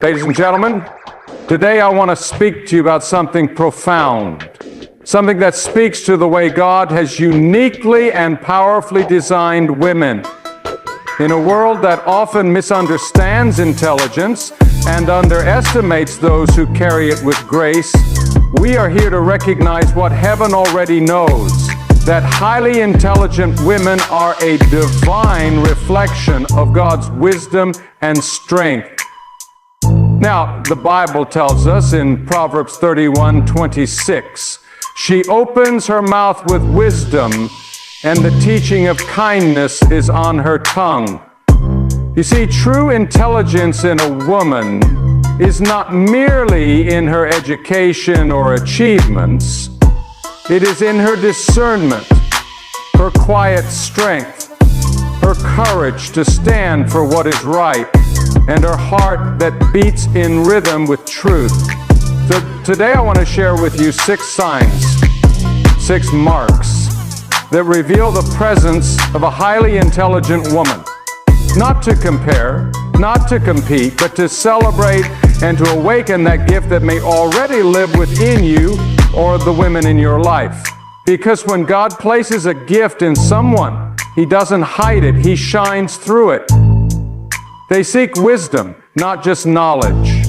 Ladies and gentlemen, today I want to speak to you about something profound, something that speaks to the way God has uniquely and powerfully designed women. In a world that often misunderstands intelligence and underestimates those who carry it with grace, we are here to recognize what heaven already knows, that highly intelligent women are a divine reflection of God's wisdom and strength. Now, the Bible tells us in Proverbs 31:26, she opens her mouth with wisdom, and the teaching of kindness is on her tongue. You see, true intelligence in a woman is not merely in her education or achievements. It is in her discernment, her quiet strength, her courage to stand for what is right, and her heart that beats in rhythm with truth. So today I want to share with you 6 signs, 6 marks that reveal the presence of a highly intelligent woman. Not to compare, not to compete, but to celebrate and to awaken that gift that may already live within you or the women in your life. Because when God places a gift in someone, He doesn't hide it, He shines through it. They seek wisdom, not just knowledge.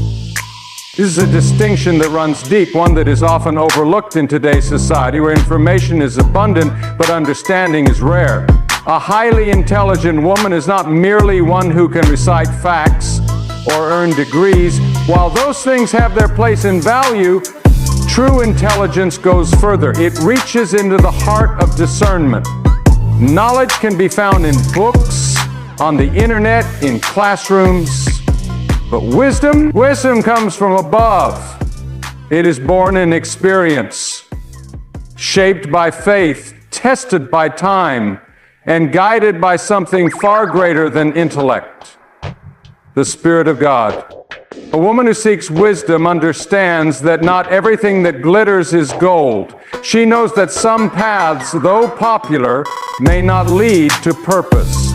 This is a distinction that runs deep, one that is often overlooked in today's society, where information is abundant, but understanding is rare. A highly intelligent woman is not merely one who can recite facts or earn degrees. While those things have their place and value, true intelligence goes further. It reaches into the heart of discernment. Knowledge can be found in books, on the internet, in classrooms. But wisdom comes from above. It is born in experience, shaped by faith, tested by time, and guided by something far greater than intellect, the Spirit of God. A woman who seeks wisdom understands that not everything that glitters is gold. She knows that some paths, though popular, may not lead to purpose.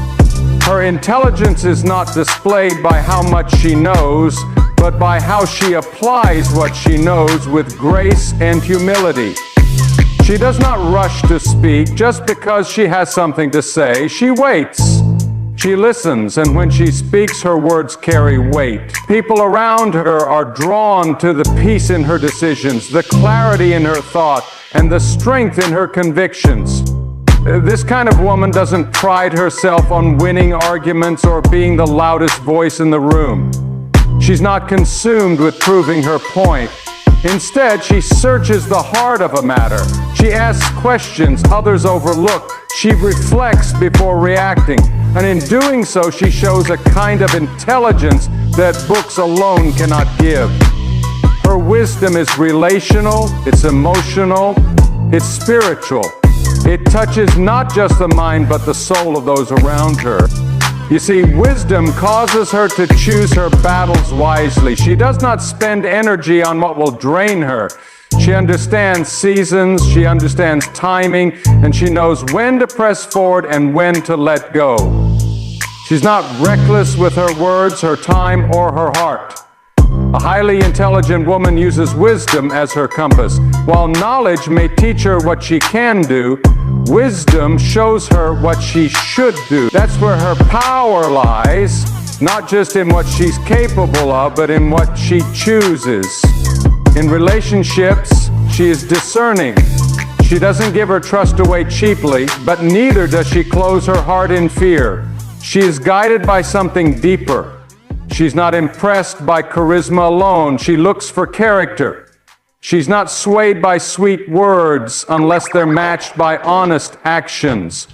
Her intelligence is not displayed by how much she knows, but by how she applies what she knows with grace and humility. She does not rush to speak just because she has something to say. She waits. She listens, and when she speaks, her words carry weight. People around her are drawn to the peace in her decisions, the clarity in her thought, and the strength in her convictions. This kind of woman doesn't pride herself on winning arguments or being the loudest voice in the room. She's not consumed with proving her point. Instead, she searches the heart of a matter. She asks questions others overlook. She reflects before reacting. And in doing so, she shows a kind of intelligence that books alone cannot give. Her wisdom is relational, it's emotional, it's spiritual. It touches not just the mind, but the soul of those around her. You see, wisdom causes her to choose her battles wisely. She does not spend energy on what will drain her. She understands seasons, she understands timing, and she knows when to press forward and when to let go. She's not reckless with her words, her time, or her heart. A highly intelligent woman uses wisdom as her compass. While knowledge may teach her what she can do, wisdom shows her what she should do. That's where her power lies, not just in what she's capable of, but in what she chooses. In relationships, she is discerning. She doesn't give her trust away cheaply, but neither does she close her heart in fear. She is guided by something deeper. She's not impressed by charisma alone. She looks for character. She's not swayed by sweet words unless they're matched by honest actions.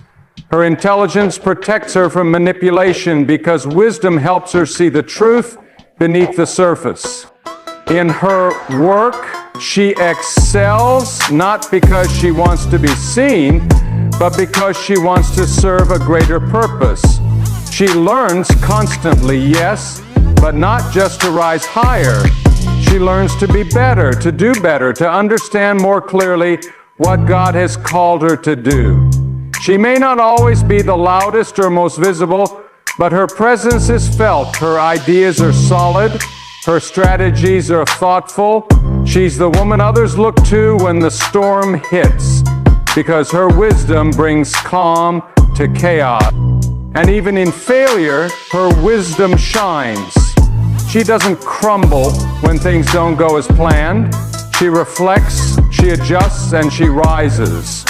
Her intelligence protects her from manipulation because wisdom helps her see the truth beneath the surface. In her work, she excels not because she wants to be seen, but because she wants to serve a greater purpose. She learns constantly, yes, but not just to rise higher. She learns to be better, to do better, to understand more clearly what God has called her to do. She may not always be the loudest or most visible, but her presence is felt. Her ideas are solid, Her strategies are thoughtful. She's the woman others look to when the storm hits, because her wisdom brings calm to chaos. And even in failure, her wisdom shines. She doesn't crumble when things don't go as planned. She reflects, she adjusts, and she rises.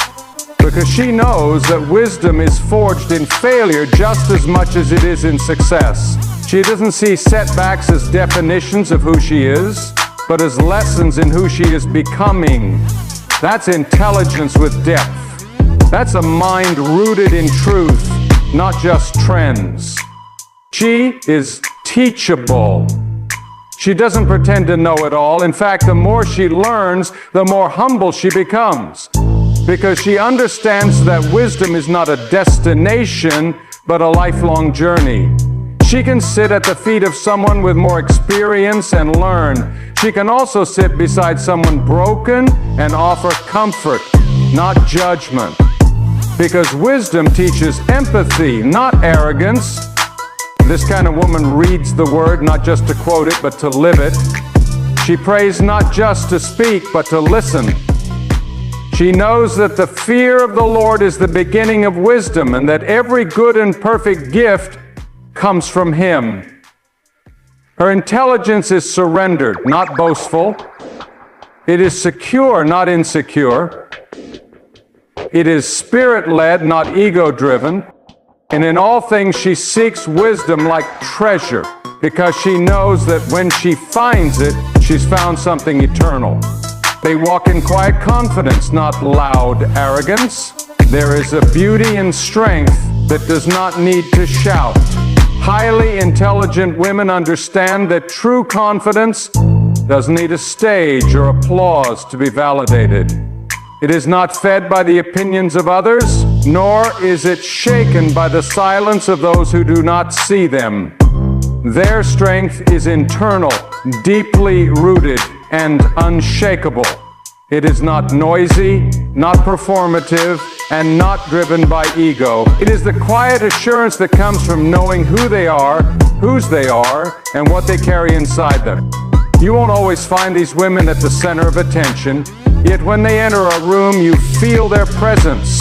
Because she knows that wisdom is forged in failure just as much as it is in success. She doesn't see setbacks as definitions of who she is, but as lessons in who she is becoming. That's intelligence with depth. That's a mind rooted in truth, not just trends. She is teachable. She doesn't pretend to know it all. In fact, the more she learns, the more humble she becomes. Because she understands that wisdom is not a destination, but a lifelong journey. She can sit at the feet of someone with more experience and learn. She can also sit beside someone broken and offer comfort, not judgment. Because wisdom teaches empathy, not arrogance. This kind of woman reads the word, not just to quote it, but to live it. She prays not just to speak, but to listen. She knows that the fear of the Lord is the beginning of wisdom, and that every good and perfect gift comes from Him. Her intelligence is surrendered, not boastful. It is secure, not insecure. It is spirit-led, not ego-driven. And in all things she seeks wisdom like treasure, because she knows that when she finds it, she's found something eternal. They walk in quiet confidence, not loud arrogance. There is a beauty and strength that does not need to shout. Highly intelligent women understand that true confidence doesn't need a stage or applause to be validated. It is not fed by the opinions of others, nor is it shaken by the silence of those who do not see them. Their strength is internal, deeply rooted, and unshakable. It is not noisy, not performative, and not driven by ego. It is the quiet assurance that comes from knowing who they are, whose they are, and what they carry inside them. You won't always find these women at the center of attention, yet when they enter a room, you feel their presence.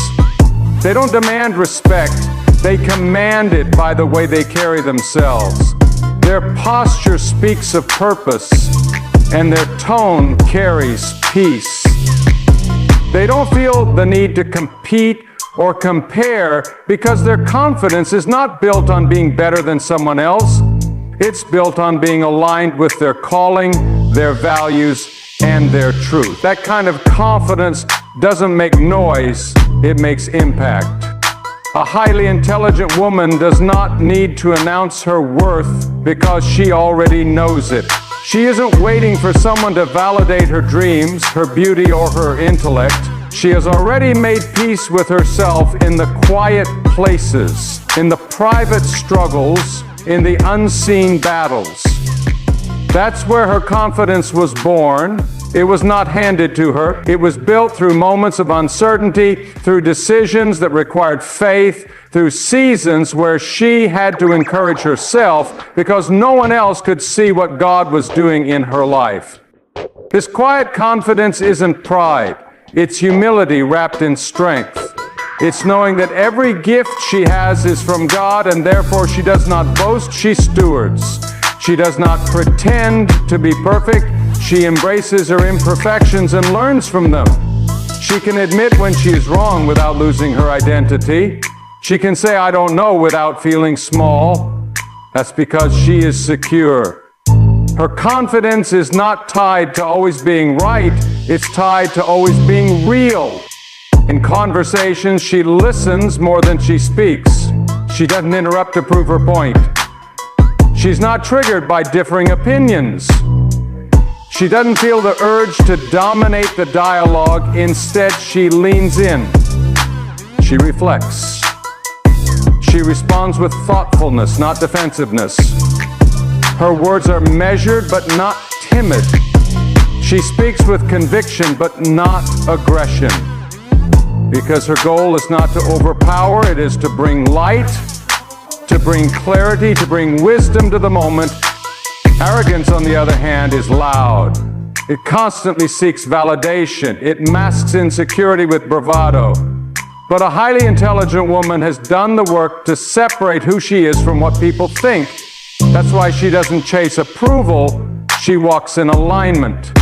They don't demand respect, they command it by the way they carry themselves. Their posture speaks of purpose, and their tone carries peace. They don't feel the need to compete or compare, because their confidence is not built on being better than someone else. It's built on being aligned with their calling, their values, and their truth. That kind of confidence doesn't make noise, it makes impact. A highly intelligent woman does not need to announce her worth because she already knows it. She isn't waiting for someone to validate her dreams, her beauty, or her intellect. She has already made peace with herself in the quiet places, in the private struggles, in the unseen battles. That's where her confidence was born. It was not handed to her. It was built through moments of uncertainty, through decisions that required faith, through seasons where she had to encourage herself because no one else could see what God was doing in her life. This quiet confidence isn't pride. It's humility wrapped in strength. It's knowing that every gift she has is from God, and therefore she does not boast, she stewards. She does not pretend to be perfect. She embraces her imperfections and learns from them. She can admit when she is wrong without losing her identity. She can say, "I don't know," without feeling small. That's because she is secure. Her confidence is not tied to always being right. It's tied to always being real. In conversations, she listens more than she speaks. She doesn't interrupt to prove her point. She's not triggered by differing opinions. She doesn't feel the urge to dominate the dialogue. Instead, she leans in. She reflects. She responds with thoughtfulness, not defensiveness. Her words are measured but not timid. She speaks with conviction but not aggression. Because her goal is not to overpower, it is to bring light, to bring clarity, to bring wisdom to the moment, Arrogance, on the other hand, is loud. It constantly seeks validation. It masks insecurity with bravado. But a highly intelligent woman has done the work to separate who she is from what people think. That's why she doesn't chase approval. She walks in alignment.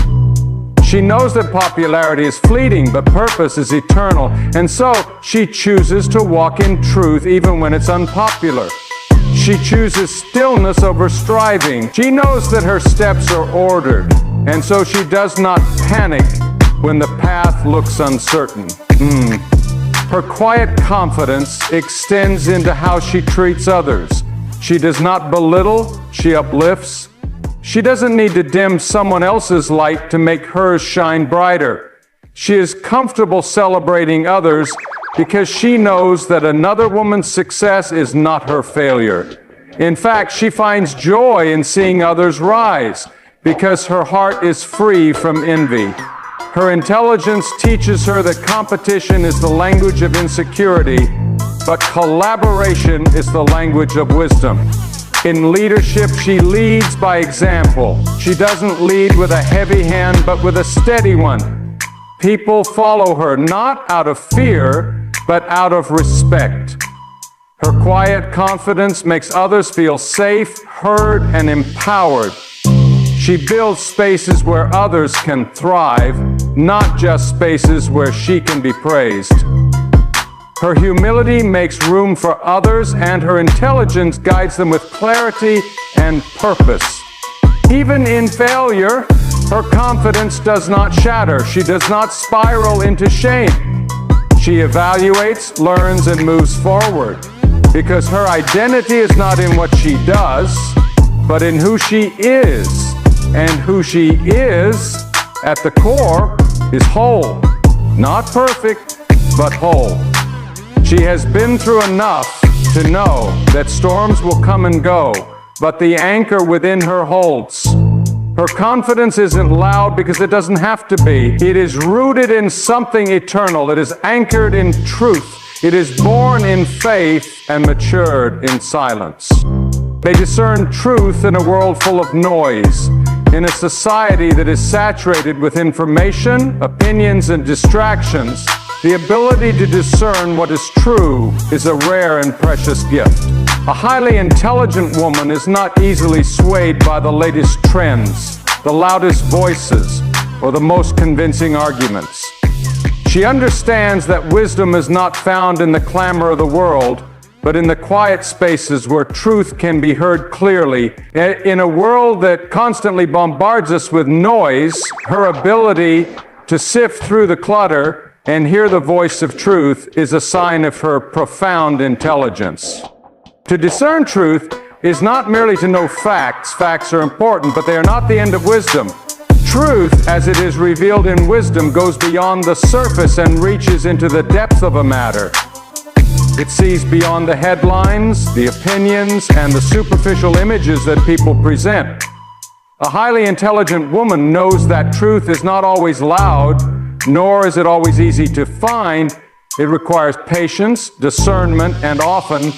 She knows that popularity is fleeting, but purpose is eternal. And so she chooses to walk in truth even when it's unpopular. She chooses stillness over striving. She knows that her steps are ordered, and so she does not panic when the path looks uncertain. Her quiet confidence extends into how she treats others. She does not belittle, she uplifts. She doesn't need to dim someone else's light to make hers shine brighter. She is comfortable celebrating others because she knows that another woman's success is not her failure. In fact, she finds joy in seeing others rise because her heart is free from envy. Her intelligence teaches her that competition is the language of insecurity, but collaboration is the language of wisdom. In leadership, she leads by example. She doesn't lead with a heavy hand, but with a steady one. People follow her not out of fear, but out of respect. Her quiet confidence makes others feel safe, heard, and empowered. She builds spaces where others can thrive, not just spaces where she can be praised. Her humility makes room for others, and her intelligence guides them with clarity and purpose. Even in failure, her confidence does not shatter. She does not spiral into shame. She evaluates, learns, and moves forward, because her identity is not in what she does, but in who she is. And who she is, at the core, is whole. Not perfect, but whole. She has been through enough to know that storms will come and go, but the anchor within her holds. Her confidence isn't loud because it doesn't have to be. It is rooted in something eternal. It is anchored in truth. It is born in faith and matured in silence. They discern truth in a world full of noise, in a society that is saturated with information, opinions, and distractions. The ability to discern what is true is a rare and precious gift. A highly intelligent woman is not easily swayed by the latest trends, the loudest voices, or the most convincing arguments. She understands that wisdom is not found in the clamor of the world, but in the quiet spaces where truth can be heard clearly. In a world that constantly bombards us with noise, her ability to sift through the clutter and hear the voice of truth is a sign of her profound intelligence. To discern truth is not merely to know facts. Facts are important, but they are not the end of wisdom. Truth, as it is revealed in wisdom, goes beyond the surface and reaches into the depth of a matter. It sees beyond the headlines, the opinions, and the superficial images that people present. A highly intelligent woman knows that truth is not always loud, nor is it always easy to find. It requires patience, discernment, and often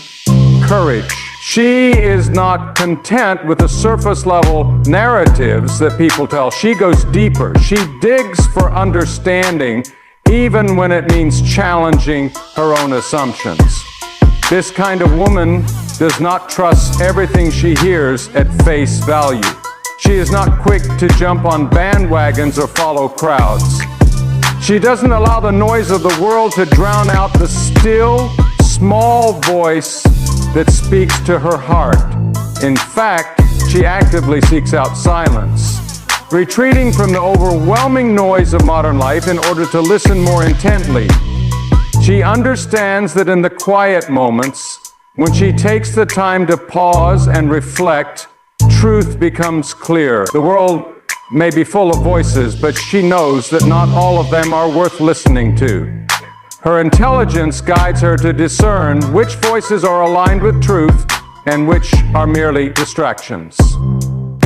courage. She is not content with the surface-level narratives that people tell. She goes deeper. She digs for understanding, even when it means challenging her own assumptions. This kind of woman does not trust everything she hears at face value. She is not quick to jump on bandwagons or follow crowds. She doesn't allow the noise of the world to drown out the still, small voice that speaks to her heart. In fact, she actively seeks out silence, retreating from the overwhelming noise of modern life in order to listen more intently. She understands that in the quiet moments, when she takes the time to pause and reflect, truth becomes clear. The world may be full of voices, but she knows that not all of them are worth listening to. Her intelligence guides her to discern which voices are aligned with truth and which are merely distractions.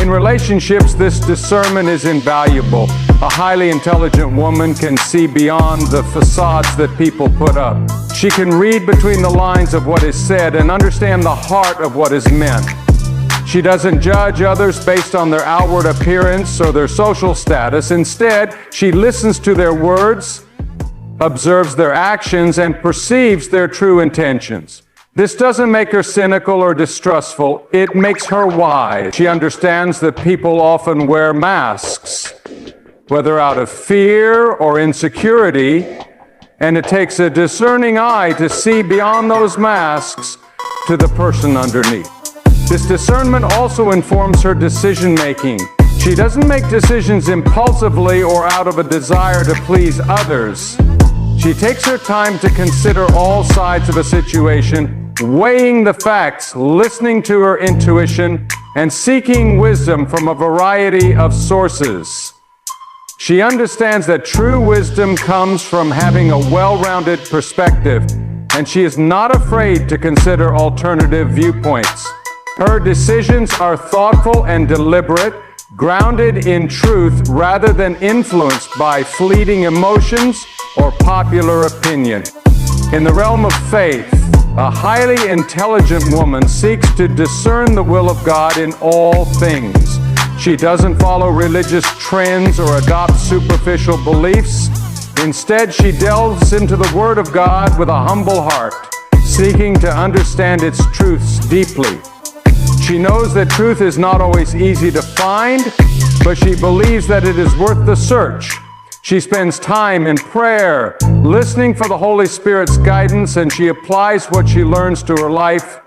In relationships, this discernment is invaluable. A highly intelligent woman can see beyond the facades that people put up. She can read between the lines of what is said and understand the heart of what is meant. She doesn't judge others based on their outward appearance or their social status. Instead, she listens to their words, observes their actions, and perceives their true intentions. This doesn't make her cynical or distrustful. It makes her wise. She understands that people often wear masks, whether out of fear or insecurity, and it takes a discerning eye to see beyond those masks to the person underneath. This discernment also informs her decision-making. She doesn't make decisions impulsively or out of a desire to please others. She takes her time to consider all sides of a situation, weighing the facts, listening to her intuition, and seeking wisdom from a variety of sources. She understands that true wisdom comes from having a well-rounded perspective, and she is not afraid to consider alternative viewpoints. Her decisions are thoughtful and deliberate, grounded in truth rather than influenced by fleeting emotions or popular opinion. In the realm of faith, a highly intelligent woman seeks to discern the will of God in all things. She doesn't follow religious trends or adopt superficial beliefs. Instead, she delves into the Word of God with a humble heart, seeking to understand its truths deeply. She knows that truth is not always easy to find, but she believes that it is worth the search. She spends time in prayer, listening for the Holy Spirit's guidance, and she applies what she learns to her life.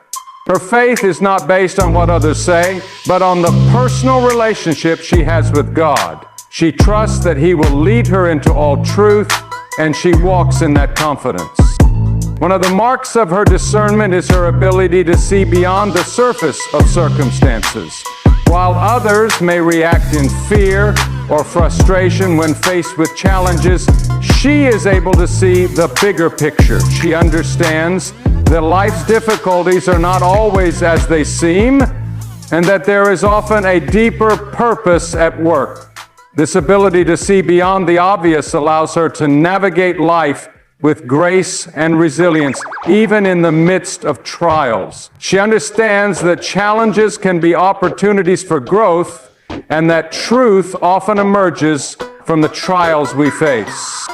Her faith is not based on what others say, but on the personal relationship she has with God. She trusts that He will lead her into all truth, and she walks in that confidence. One of the marks of her discernment is her ability to see beyond the surface of circumstances. While others may react in fear or frustration when faced with challenges, she is able to see the bigger picture. She understands that life's difficulties are not always as they seem, and that there is often a deeper purpose at work. This ability to see beyond the obvious allows her to navigate life with grace and resilience, even in the midst of trials. She understands that challenges can be opportunities for growth, and that truth often emerges from the trials we face.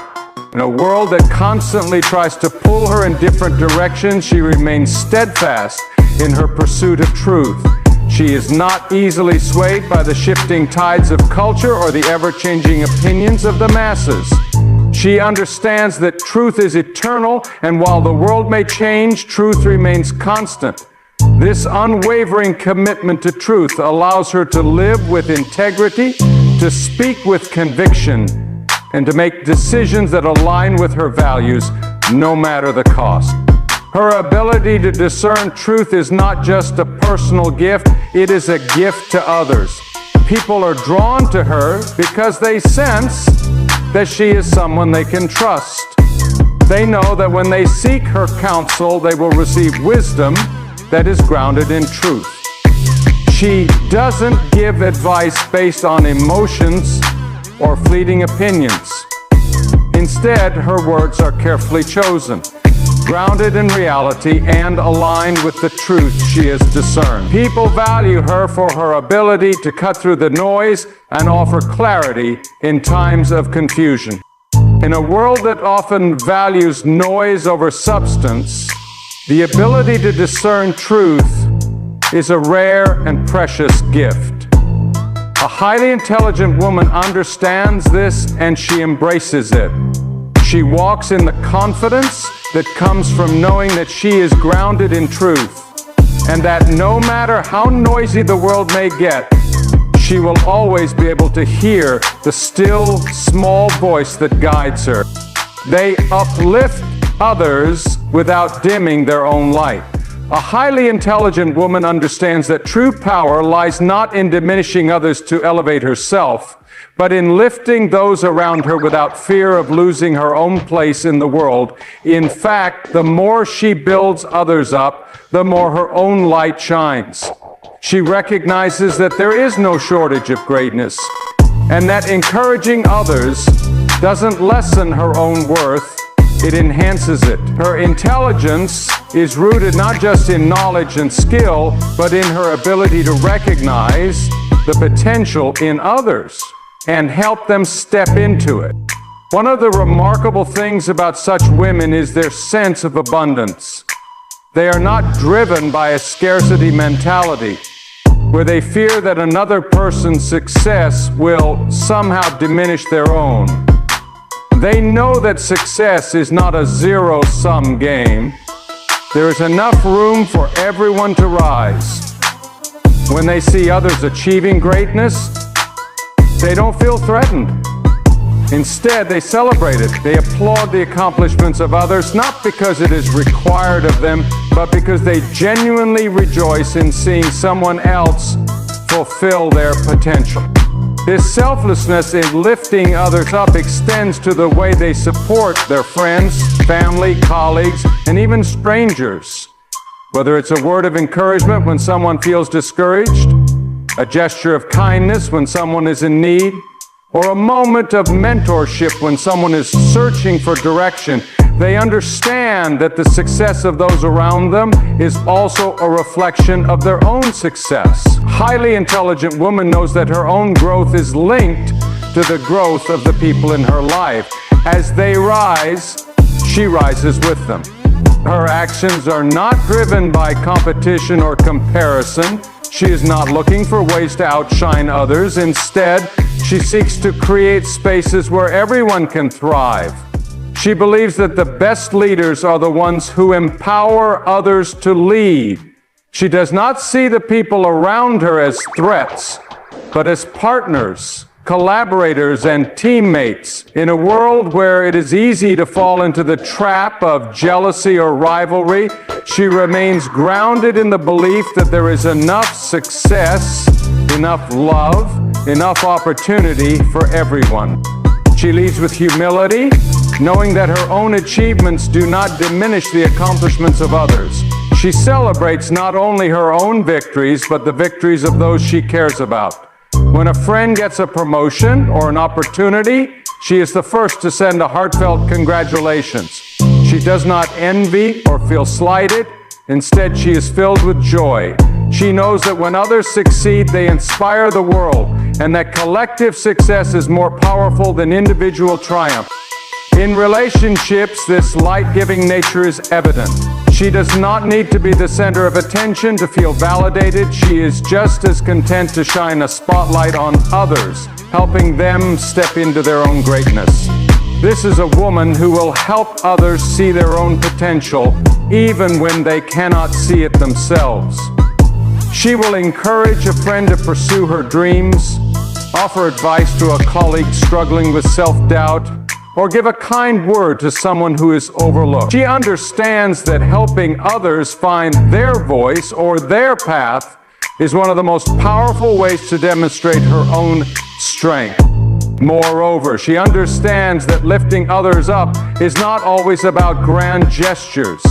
In a world that constantly tries to pull her in different directions, she remains steadfast in her pursuit of truth. She is not easily swayed by the shifting tides of culture or the ever-changing opinions of the masses. She understands that truth is eternal, and while the world may change, truth remains constant. This unwavering commitment to truth allows her to live with integrity, to speak with conviction, and to make decisions that align with her values, no matter the cost. Her ability to discern truth is not just a personal gift, it is a gift to others. People are drawn to her because they sense that she is someone they can trust. They know that when they seek her counsel, they will receive wisdom that is grounded in truth. She doesn't give advice based on emotions or fleeting opinions. Instead, her words are carefully chosen, grounded in reality and aligned with the truth she has discerned. People value her for her ability to cut through the noise and offer clarity in times of confusion. In a world that often values noise over substance, the ability to discern truth is a rare and precious gift. A highly intelligent woman understands this, and she embraces it. She walks in the confidence that comes from knowing that she is grounded in truth, and that no matter how noisy the world may get, she will always be able to hear the still, small voice that guides her. They uplift others without dimming their own light. A highly intelligent woman understands that true power lies not in diminishing others to elevate herself, but in lifting those around her without fear of losing her own place in the world. In fact, the more she builds others up, the more her own light shines. She recognizes that there is no shortage of greatness, and that encouraging others doesn't lessen her own worth, it enhances it. Her intelligence is rooted not just in knowledge and skill, but in her ability to recognize the potential in others and help them step into it. One of the remarkable things about such women is their sense of abundance. They are not driven by a scarcity mentality, where they fear that another person's success will somehow diminish their own. They know that success is not a zero-sum game. There is enough room for everyone to rise. When they see others achieving greatness, they don't feel threatened. Instead, they celebrate it. They applaud the accomplishments of others, not because it is required of them, but because they genuinely rejoice in seeing someone else fulfill their potential. This selflessness in lifting others up extends to the way they support their friends, family, colleagues, and even strangers. Whether it's a word of encouragement when someone feels discouraged, a gesture of kindness when someone is in need, or a moment of mentorship when someone is searching for direction, they understand that the success of those around them is also a reflection of their own success. A highly intelligent woman knows that her own growth is linked to the growth of the people in her life. As they rise, she rises with them. Her actions are not driven by competition or comparison. She is not looking for ways to outshine others. Instead, she seeks to create spaces where everyone can thrive. She believes that the best leaders are the ones who empower others to lead. She does not see the people around her as threats, but as partners, collaborators, and teammates. In a world where it is easy to fall into the trap of jealousy or rivalry, she remains grounded in the belief that there is enough success, enough love, enough opportunity for everyone. She leads with humility, knowing that her own achievements do not diminish the accomplishments of others. She celebrates not only her own victories, but the victories of those she cares about. When a friend gets a promotion or an opportunity, she is the first to send a heartfelt congratulations. She does not envy or feel slighted. Instead, she is filled with joy. She knows that when others succeed, they inspire the world, and that collective success is more powerful than individual triumph. In relationships, this light-giving nature is evident. She does not need to be the center of attention to feel validated. She is just as content to shine a spotlight on others, helping them step into their own greatness. This is a woman who will help others see their own potential, even when they cannot see it themselves. She will encourage a friend to pursue her dreams, offer advice to a colleague struggling with self-doubt, or give a kind word to someone who is overlooked. She understands that helping others find their voice or their path is one of the most powerful ways to demonstrate her own strength. Moreover, she understands that lifting others up is not always about grand gestures.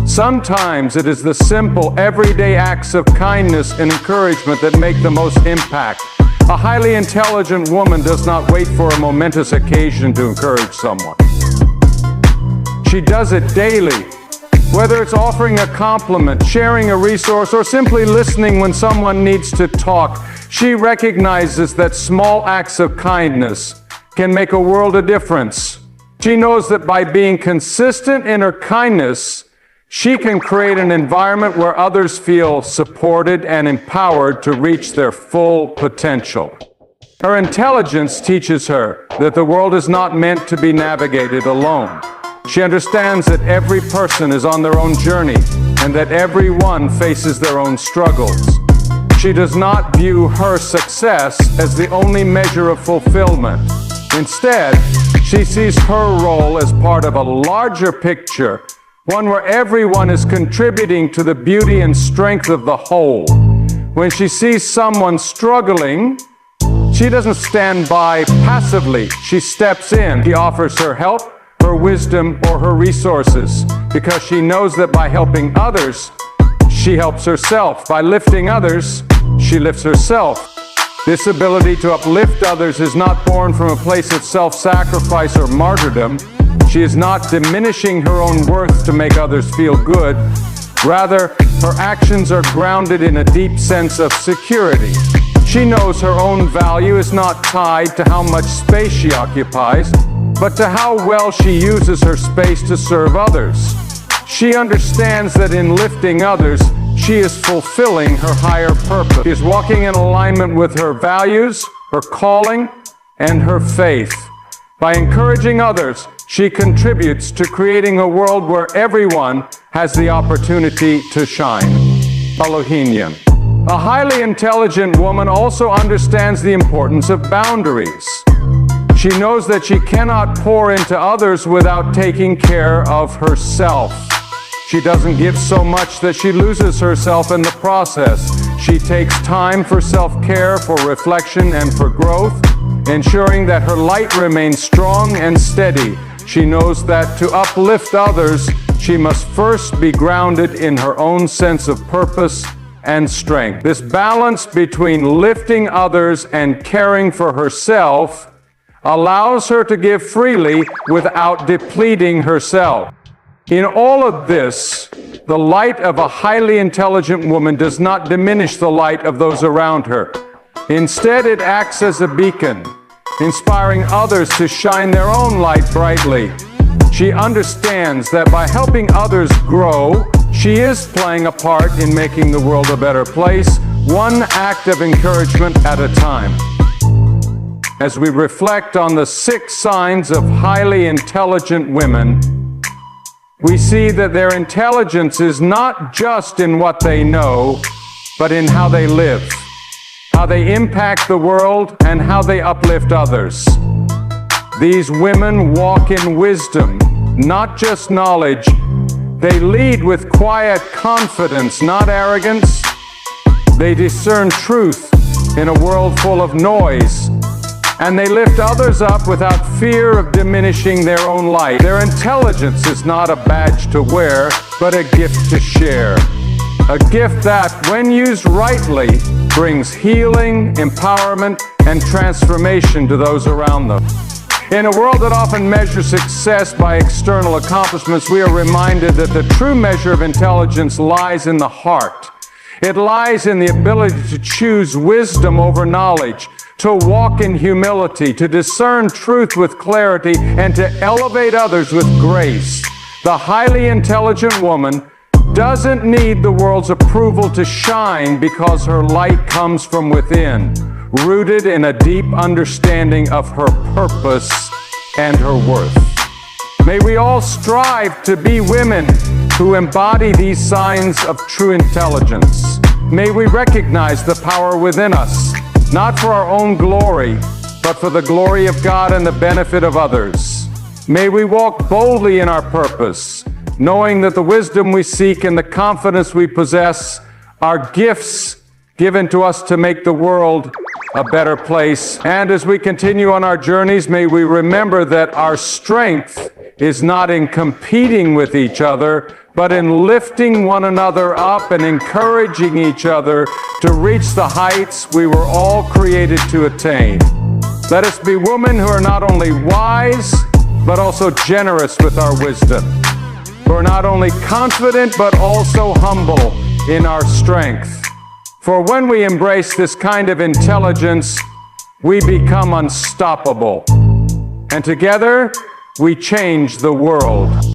Sometimes it is the simple, everyday acts of kindness and encouragement that make the most impact. A highly intelligent woman does not wait for a momentous occasion to encourage someone. She does it daily, whether it's offering a compliment, sharing a resource, or simply listening when someone needs to talk. She recognizes that small acts of kindness can make a world of difference. She knows that by being consistent in her kindness, she can create an environment where others feel supported and empowered to reach their full potential. Her intelligence teaches her that the world is not meant to be navigated alone. She understands that every person is on their own journey and that everyone faces their own struggles. She does not view her success as the only measure of fulfillment. Instead, she sees her role as part of a larger picture, one where everyone is contributing to the beauty and strength of the whole. When she sees someone struggling, she doesn't stand by passively. She steps in. She offers her help, her wisdom, or her resources, because she knows that by helping others, she helps herself. By lifting others, she lifts herself. This ability to uplift others is not born from a place of self-sacrifice or martyrdom. She is not diminishing her own worth to make others feel good. Rather, her actions are grounded in a deep sense of security. She knows her own value is not tied to how much space she occupies, but to how well she uses her space to serve others. She understands that in lifting others, she is fulfilling her higher purpose. She is walking in alignment with her values, her calling, and her faith. By encouraging others, she contributes to creating a world where everyone has the opportunity to shine. Elohim. A highly intelligent woman also understands the importance of boundaries. She knows that she cannot pour into others without taking care of herself. She doesn't give so much that she loses herself in the process. She takes time for self-care, for reflection, and for growth, ensuring that her light remains strong and steady. She knows that to uplift others, she must first be grounded in her own sense of purpose and strength. This balance between lifting others and caring for herself allows her to give freely without depleting herself. In all of this, the light of a highly intelligent woman does not diminish the light of those around her. Instead, it acts as a beacon, inspiring others to shine their own light brightly. She understands that by helping others grow, she is playing a part in making the world a better place, one act of encouragement at a time. As we reflect on the 6 signs of highly intelligent women, we see that their intelligence is not just in what they know, but in how they live, how they impact the world, and how they uplift others. These women walk in wisdom, not just knowledge. They lead with quiet confidence, not arrogance. They discern truth in a world full of noise. And they lift others up without fear of diminishing their own light. Their intelligence is not a badge to wear, but a gift to share. A gift that, when used rightly, brings healing, empowerment, and transformation to those around them. In a world that often measures success by external accomplishments, we are reminded that the true measure of intelligence lies in the heart. It lies in the ability to choose wisdom over knowledge, to walk in humility, to discern truth with clarity, and to elevate others with grace. The highly intelligent woman doesn't need the world's approval to shine because her light comes from within, rooted in a deep understanding of her purpose and her worth. May we all strive to be women who embody these signs of true intelligence. May we recognize the power within us, not for our own glory, but for the glory of God and the benefit of others. May we walk boldly in our purpose, knowing that the wisdom we seek and the confidence we possess are gifts given to us to make the world a better place. And as we continue on our journeys, may we remember that our strength is not in competing with each other, but in lifting one another up and encouraging each other to reach the heights we were all created to attain. Let us be women who are not only wise, but also generous with our wisdom, who are not only confident, but also humble in our strength. For when we embrace this kind of intelligence, we become unstoppable. And together, we change the world.